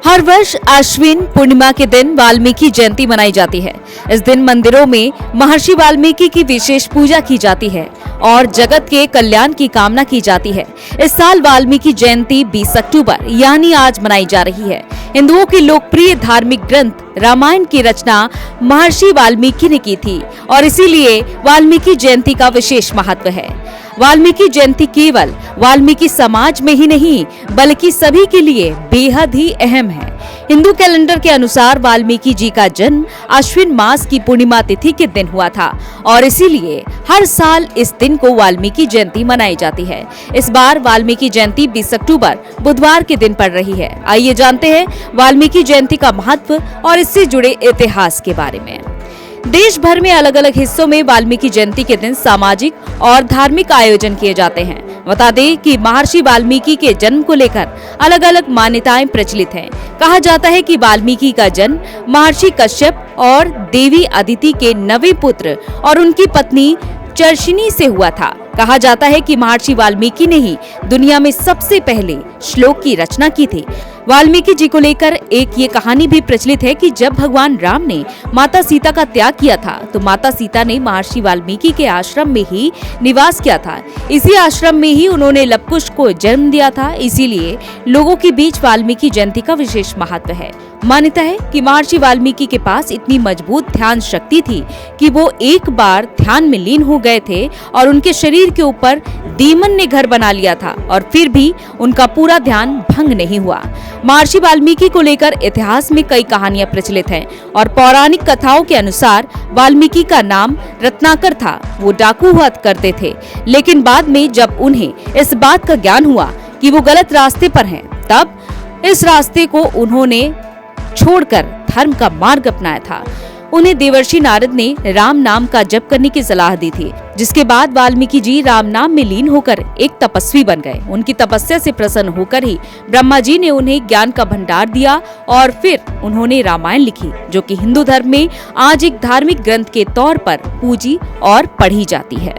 हर वर्ष आश्विन पूर्णिमा के दिन वाल्मीकि जयंती मनाई जाती है। इस दिन मंदिरों में महर्षि वाल्मीकि की विशेष पूजा की जाती है और जगत के कल्याण की कामना की जाती है। इस साल वाल्मीकि जयंती 20 अक्टूबर यानी आज मनाई जा रही है। हिंदुओं की लोकप्रिय धार्मिक ग्रंथ रामायण की रचना महर्षि वाल्मीकि ने की थी और इसीलिए वाल्मीकि जयंती का विशेष महत्व है। वाल्मीकि जयंती केवल वाल्मीकि समाज में ही नहीं बल्कि सभी के लिए बेहद ही अहम है। हिंदू कैलेंडर के अनुसार वाल्मीकि जी का जन्म आश्विन मास की पूर्णिमा तिथि के दिन हुआ था और इसीलिए हर साल इस दिन को वाल्मीकि जयंती मनाई जाती है। इस बार वाल्मीकि जयंती 20 अक्टूबर बुधवार के दिन पड़ रही है। आइए जानते हैं वाल्मीकि जयंती का महत्व और इससे जुड़े इतिहास के बारे में। देश भर में अलग अलग हिस्सों में वाल्मीकि जयंती के दिन सामाजिक और धार्मिक आयोजन किए जाते हैं। बता दें कि महर्षि वाल्मीकि के जन्म को लेकर अलग अलग मान्यताएं प्रचलित हैं। कहा जाता है कि वाल्मीकि का जन्म महर्षि कश्यप और देवी अदिति के 9वें पुत्र और उनकी पत्नी चर्षिणी से हुआ था। कहा जाता है कि महर्षि वाल्मीकि ने ही दुनिया में सबसे पहले श्लोक की रचना की थी। वाल्मीकि जी को लेकर एक ये कहानी भी प्रचलित है कि जब भगवान राम ने माता सीता का त्याग किया था तो माता सीता ने महर्षि वाल्मीकि के आश्रम में ही निवास किया था। इसी आश्रम में ही उन्होंने लवकुश को जन्म दिया था। इसीलिए लोगों के बीच वाल्मीकि जयंती का विशेष महत्व है। मान्यता है कि महर्षि वाल्मीकि के पास इतनी मजबूत ध्यान शक्ति थी कि वो एक बार ध्यान में लीन हो गए थे और उनके शरीर के ऊपर दीमन ने घर बना लिया था और फिर भी उनका पूरा ध्यान भंग नहीं हुआ। महर्षि वाल्मीकि को लेकर इतिहास में कई कहानियां प्रचलित हैं और पौराणिक कथाओं के अनुसार वाल्मीकि का नाम रत्नाकर था। वो डाकू हुआ करते थे, लेकिन बाद में जब उन्हें इस बात का ज्ञान हुआ कि वो गलत रास्ते पर हैं, तब इस रास्ते को उन्होंने छोड़कर धर्म का मार्ग अपनाया था। उन्हें देवर्षि नारद ने राम नाम का जप करने की सलाह दी थी, जिसके बाद वाल्मीकि जी राम नाम में लीन होकर एक तपस्वी बन गए। उनकी तपस्या से प्रसन्न होकर ही ब्रह्मा जी ने उन्हें ज्ञान का भंडार दिया और फिर उन्होंने रामायण लिखी, जो कि हिंदू धर्म में आज एक धार्मिक ग्रंथ के तौर पर पूजी और पढ़ी जाती है।